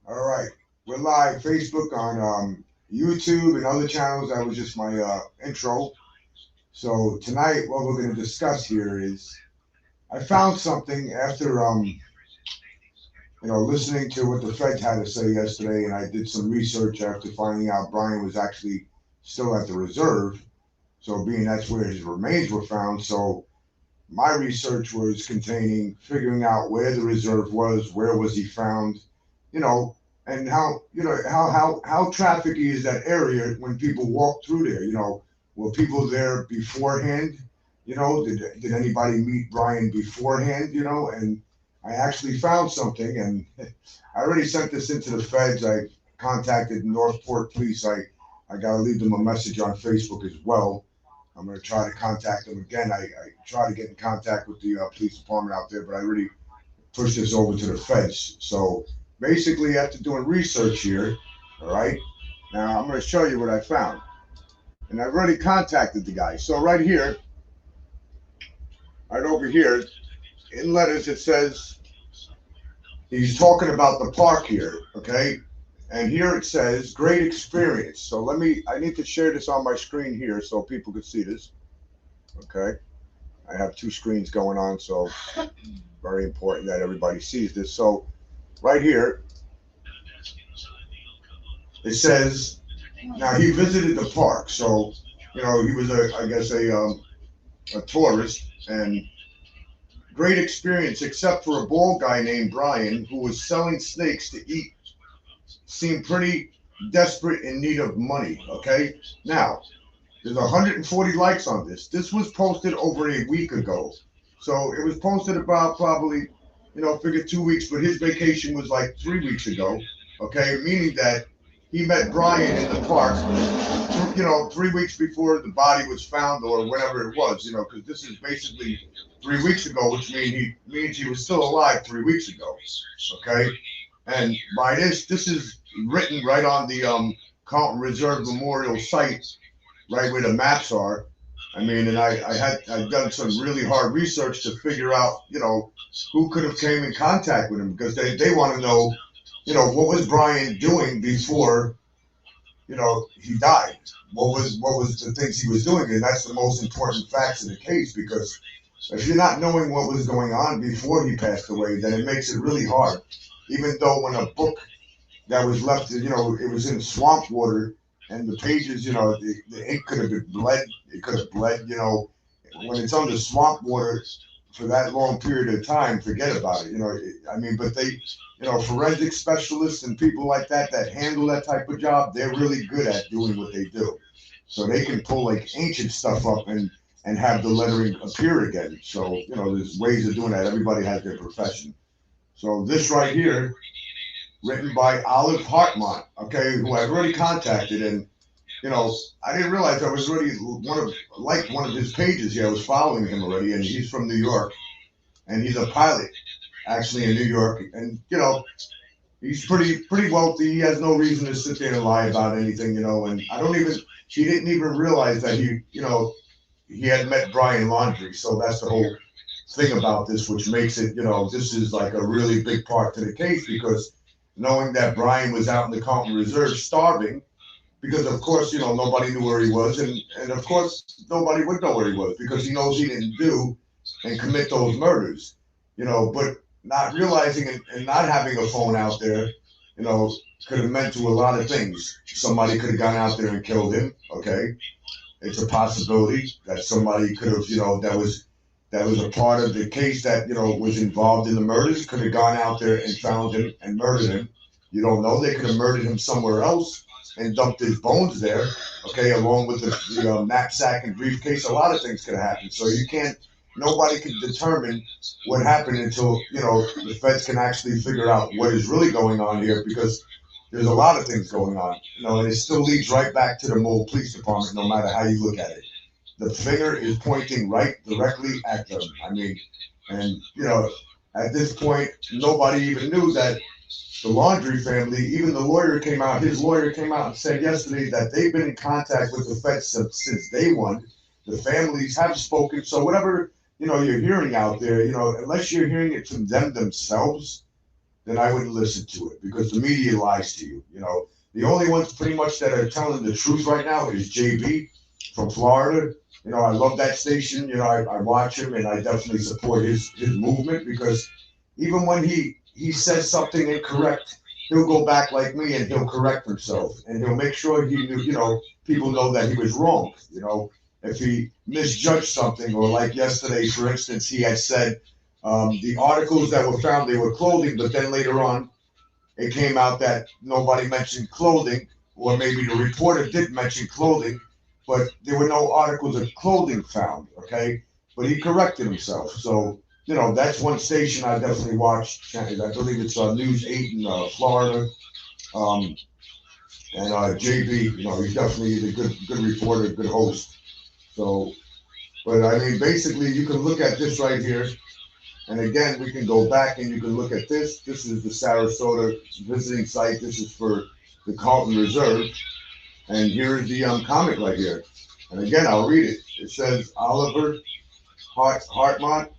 All right. We're live Facebook on YouTube and other channels. That was just my intro. So tonight, what we're going to discuss here is I found something after listening to what the Feds had to say yesterday, and I did some research after finding out Brian was actually still at the reserve. So being that's where his remains were found. So my research was containing figuring out where the reserve was, where was he found, you know, and how trafficky is that area when people walk through there. Were people there beforehand? Did anybody meet Brian beforehand? And I actually found something, and I already sent this into the feds. I contacted Northport Police. I got to leave them a message on Facebook as well. I'm going to try to contact them again. I try to get in contact with the police department out there, but I already pushed this over to the feds. So basically, after doing research here, all right, now I'm going to show you what I found. And I've already contacted the guy. So right here, right over here, in letters, it says he's talking about the park here, okay? And here it says great experience. So I need to share this on my screen here so people can see this, okay? I have two screens going on, so very important that everybody sees this. So right here, it says, now he visited the park. So, he was a tourist, and great experience, except for a bald guy named Brian who was selling snakes to eat. Seemed pretty desperate in need of money. Okay, now there's 140 likes on this. This was posted over a week ago, so it was posted about probably, figure 2 weeks, but his vacation was like 3 weeks ago. Okay, meaning that he met Brian in the park, 3 weeks before the body was found or whenever it was, because this is basically 3 weeks ago, which means he was still alive 3 weeks ago. Okay, and by this is written right on the Carlton Reserve Memorial site, right where the maps are. I mean, and I'd done some really hard research to figure out, who could have came in contact with him, because they want to know, what was Brian doing before, he died. What was the things he was doing, and that's the most important facts in the case, because if you're not knowing what was going on before he passed away, then it makes it really hard. Even though when a book that was left, it was in swamp water, and the pages, the ink could have been bled. It could have bled, when it's under swamp water for that long period of time, forget about it. But they, forensic specialists and people like that handle that type of job, they're really good at doing what they do. So they can pull like ancient stuff up and have the lettering appear again. So, there's ways of doing that. Everybody has their profession. So this right here, written by Olive Hartmont, okay, who I've already contacted, and I didn't realize I was already one of his pages here. I was following him already, and he's from New York, and he's a pilot actually in New York, and he's pretty wealthy. He has no reason to sit there and lie about anything, and he didn't even realize that he had met Brian Laundrie. So that's the whole thing about this, which makes it, this is like a really big part to the case, because knowing that Brian was out in the Carlton Reserve starving, because of course, nobody knew where he was, and of course nobody would know where he was, because he knows he didn't do and commit those murders, but not realizing and not having a phone out there, could have meant to a lot of things. Somebody could have gone out there and killed him, okay? It's a possibility that somebody could have, that was a part of the case that, was involved in the murders, could have gone out there and found him and murdered him. You don't know. They could have murdered him somewhere else and dumped his bones there, okay, along with the knapsack and briefcase. A lot of things could have happened. So nobody can determine what happened until, the feds can actually figure out what is really going on here, because there's a lot of things going on, and it still leads right back to the Mole Police Department, no matter how you look at it. The finger is pointing right directly at them. I mean, and, at this point, nobody even knew that the Laundrie family, even his lawyer came out and said yesterday that they've been in contact with the feds since day one. The families have spoken. So whatever, you're hearing out there, unless you're hearing it from them themselves, then I wouldn't listen to it because the media lies to you. You know, the only ones pretty much that are telling the truth right now is JB from Florida. You know, I love that station. You know, I watch him and I definitely support his movement because even when he says something incorrect, he'll go back like me and he'll correct himself and he'll make sure he knew, you know, people know that he was wrong. You know, if he misjudged something or like yesterday, for instance, he had said the articles that were found, they were clothing, but then later on, it came out that nobody mentioned clothing, or maybe the reporter did mention clothing, but there were no articles of clothing found, okay? But he corrected himself. So, you know, that's one station I definitely watched. I believe it's News 8 in Florida. Um, and JB, you know, he's definitely a good reporter, good host. So, but I mean, basically, you can look at this right here. And again, we can go back and you can look at this. This is the Sarasota visiting site. This is for the Carlton Reserve. And here's the comic right here. And again, I'll read it. It says Oliver Hartmont,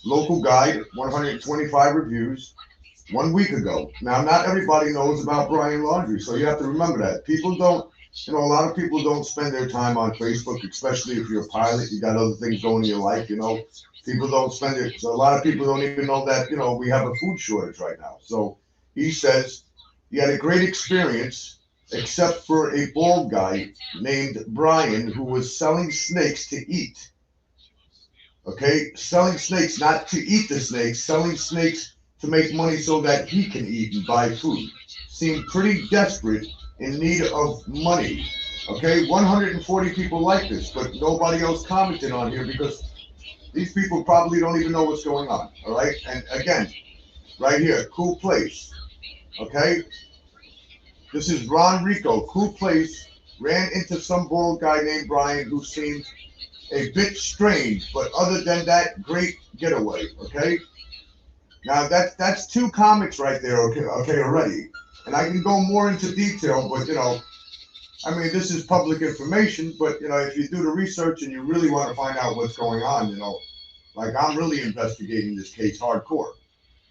local guide, 125 reviews, 1 week ago. Now, not everybody knows about Brian Laundrie, so you have to remember that. People don't, you know, a lot of people don't spend their time on Facebook, especially if you're a pilot, you got other things going in your life, you know. People don't spend it. So a lot of people don't even know that, you know, we have a food shortage right now. So he says he had a great experience, except for a bald guy named Brian who was selling snakes to eat. Okay, selling snakes, not to eat the snakes, selling snakes to make money so that he can eat and buy food. Seemed pretty desperate, in need of money. Okay, 140 people like this, but nobody else commented on here because these people probably don't even know what's going on. All right, and again, right here, cool place. Okay, this is Ron Rico, cool place. Ran into some bald guy named Brian who seemed a bit strange, but other than that, great getaway. Okay. Now that's two comics right there. Okay, already, and I can go more into detail, but you know, I mean, this is public information. But you know, if you do the research and you really want to find out what's going on, you know, like I'm really investigating this case hardcore.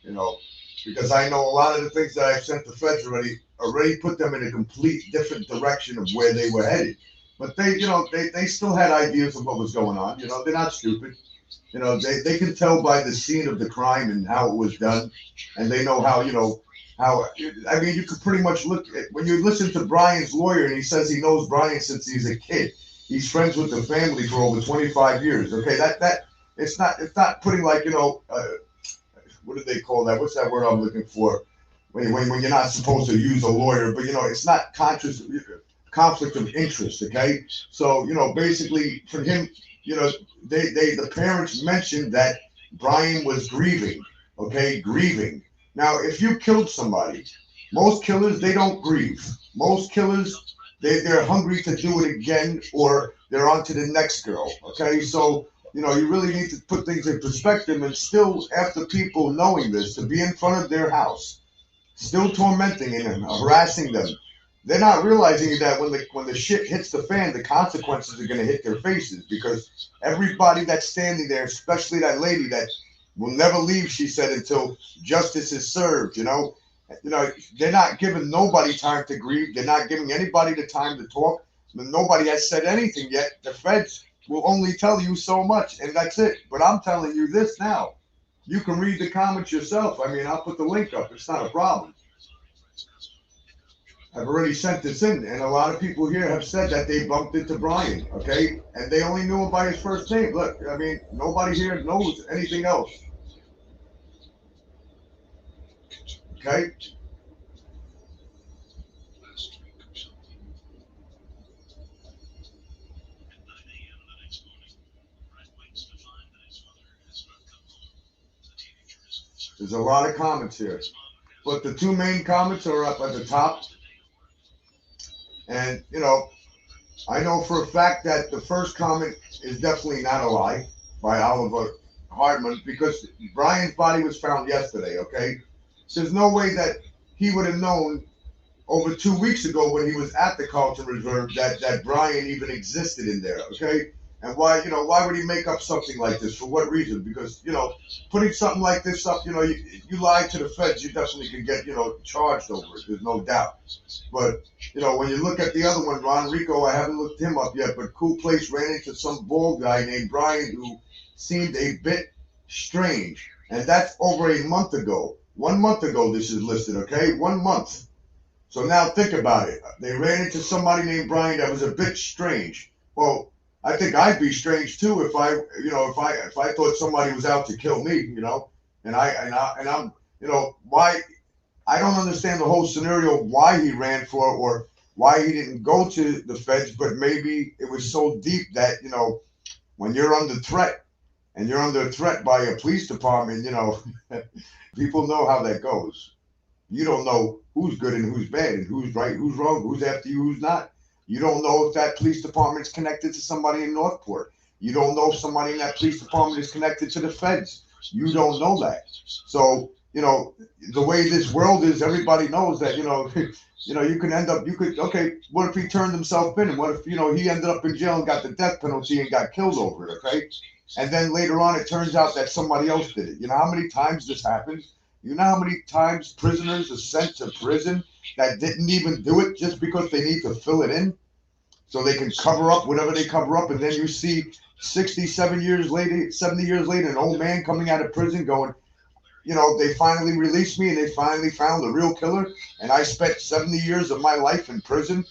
You know, because I know a lot of the things that I've sent the feds already put them in a complete different direction of where they were headed. But they, you know, they still had ideas of what was going on. You know, they're not stupid. You know, they can tell by the scene of the crime and how it was done, and they know how, you know, how. I mean, you could pretty much look at when you listen to Brian's lawyer, and he says he knows Brian since he's a kid. He's friends with the family for over 25 years. Okay, that it's not putting like, you know. What do they call that? What's that word I'm looking for? When you're not supposed to use a lawyer, but you know, it's not conflict of interest. Okay, so you know, basically for him, you know, the parents mentioned that Brian was grieving. Okay, grieving. Now, if you killed somebody, most killers they don't grieve. Most killers they're hungry to do it again, or they're on to the next girl. Okay, so you know, you really need to put things in perspective. And still, after people knowing this, to be in front of their house, still tormenting and harassing them, they're not realizing that when the shit hits the fan, the consequences are going to hit their faces. Because everybody that's standing there, especially that lady that will never leave, she said, until justice is served. You know, they're not giving nobody time to grieve. They're not giving anybody the time to talk. Nobody has said anything yet. The feds will only tell you so much, and that's it. But I'm telling you this now. You can read the comments yourself. I mean, I'll put the link up. It's not a problem. I've already sent this in, and a lot of people here have said that they bumped into Brian, okay? And they only knew him by his first name. Look, I mean, nobody here knows anything else. Okay? There's a lot of comments here. But the two main comments are up at the top. And, you know, I know for a fact that the first comment is definitely not a lie by Oliver Hartman because Brian's body was found yesterday, okay? There's no way that he would have known over 2 weeks ago when he was at the Carlton Reserve that Brian even existed in there, okay? And why, why would he make up something like this? For what reason? Because, putting something like this up, you lied to the feds, you definitely could get, charged over it. There's no doubt. But, when you look at the other one, Ron Rico, I haven't looked him up yet, but Cool Place ran into some bald guy named Brian who seemed a bit strange. And that's over a month ago. 1 month ago, this is listed, okay? 1 month. So now think about it. They ran into somebody named Brian that was a bit strange. Well, I think I'd be strange too if I thought somebody was out to kill me, and I'm, why I don't understand the whole scenario why he ran for it or why he didn't go to the feds, but maybe it was so deep that, when you're under threat and you're under threat by a police department, people know how that goes. You don't know who's good and who's bad and who's right, who's wrong, who's after you, who's not. You don't know if that police department is connected to somebody in Northport. You don't know if somebody in that police department is connected to the feds. You don't know that. So, the way this world is, everybody knows that, you can end up, okay, what if he turned himself in? And what if, he ended up in jail and got the death penalty and got killed over it, okay? And then later on, it turns out that somebody else did it. You know how many times this happens? You know how many times prisoners are sent to prison that didn't even do it just because they need to fill it in so they can cover up whatever they cover up. And then you see 67 years later, 70 years later, an old man coming out of prison going, they finally released me and they finally found the real killer. And I spent 70 years of my life in prison.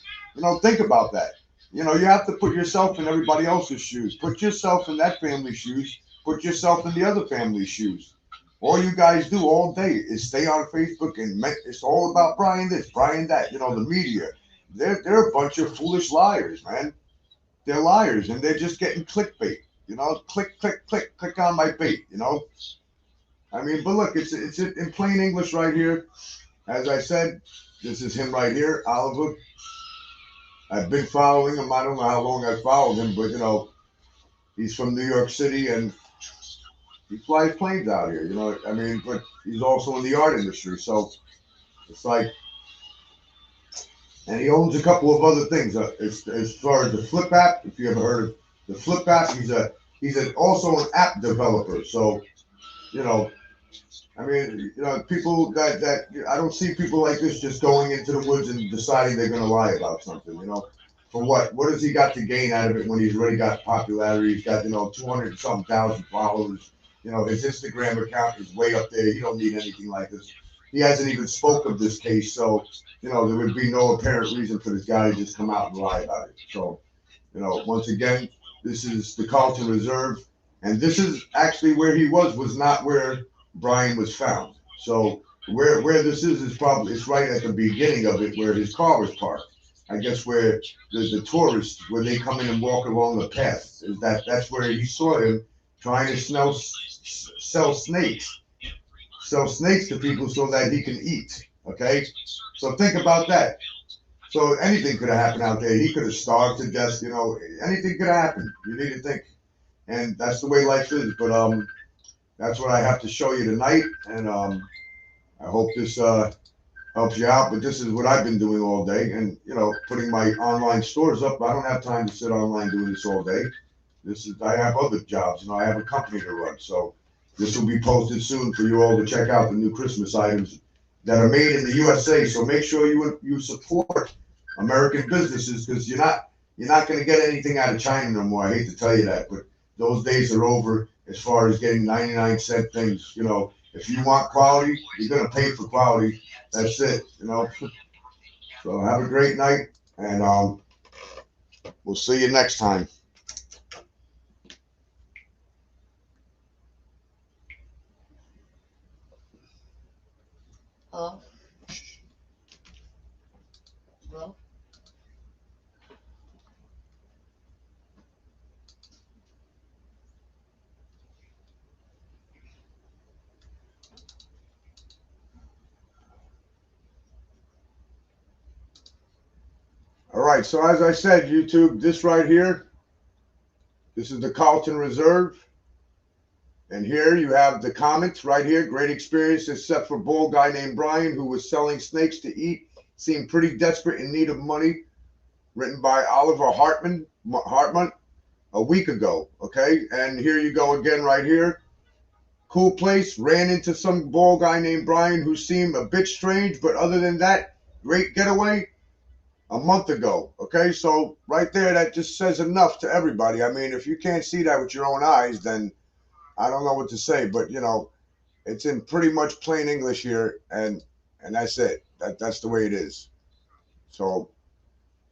Think about that. You have to put yourself in everybody else's shoes. Put yourself in that family's shoes. Put yourself in the other family's shoes. All you guys do all day is stay on Facebook and it's all about Brian this, Brian that. The media, they're a bunch of foolish liars, man. They're liars and they're just getting clickbait. Click, click, click, click on my bait. I mean, but look, it's in plain English right here. As I said, this is him right here, Oliver. I've been following him. I don't know how long I've followed him, but he's from New York City and he flies planes out here, I mean, but he's also in the art industry. So it's like, and he owns a couple of other things. As far as the Flip app, if you ever heard of the Flip app, he's also an app developer. So, I mean, people that I don't see people like this just going into the woods and deciding they're going to lie about something, For what? What has he got to gain out of it when he's already got popularity? He's got, 200 and something thousand followers. His Instagram account is way up there. You don't need anything like this. He hasn't even spoke of this case, so there would be no apparent reason for this guy to just come out and lie about it. So, once again, this is the Carlton Reserve, and this is actually where he was not where Brian was found. So where this is probably, it's right at the beginning of it where his car was parked. I guess where the tourists, where they come in and walk along the path, that's where he saw him trying to sell snakes to people so that he can eat. Okay, so think about that. So anything could have happened out there. He could have starved to death. Anything could have happened. You need to think, and that's the way life is. But that's what I have to show you tonight, and I hope this helps you out. But this is what I've been doing all day, and putting my online stores up. I don't have time to sit online doing this all day. I have other jobs. I have a company to run. So this will be posted soon for you all to check out the new Christmas items that are made in the USA. So make sure you support American businesses, because you're not going to get anything out of China no more. I hate to tell you that, but those days are over as far as getting 99-cent things. If you want quality, you're going to pay for quality. That's it. So have a great night, and we'll see you next time. Hello? Hello? All right, so as I said, YouTube, this right here, this is the Carlton Reserve. And here you have the comments right here. Great experience, except for bald guy named Brian, who was selling snakes to eat. Seemed pretty desperate in need of money. Written by Oliver Hartman. a week ago. Okay, and here you go again right here. Cool place. Ran into some ball guy named Brian who seemed a bit strange, but other than that, great getaway a month ago. Okay, so right there, that just says enough to everybody. I mean, if you can't see that with your own eyes, then I don't know what to say. But you know, it's in pretty much plain English here, and that's it. That's the way it is. So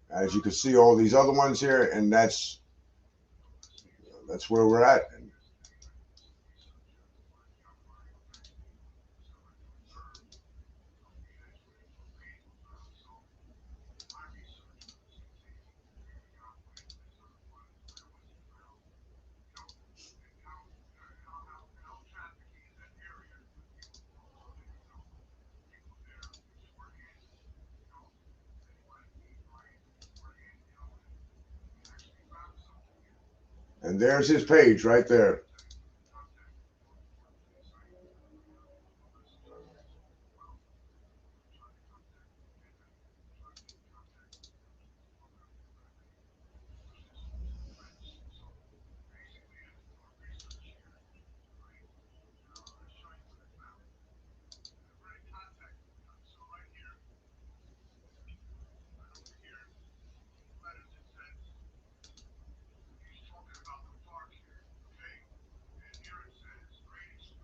as you can see, all these other ones here, and that's where we're at. And there's his page right there.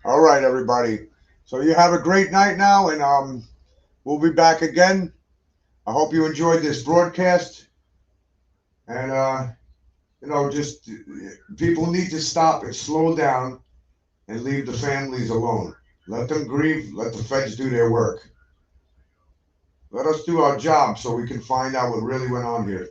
All right, everybody. So you have a great night now, and we'll be back again. I hope you enjoyed this broadcast, and you know, just people need to stop and slow down and leave the families alone. Let them grieve. Let the feds do their work. Let us do our job so we can find out what really went on here.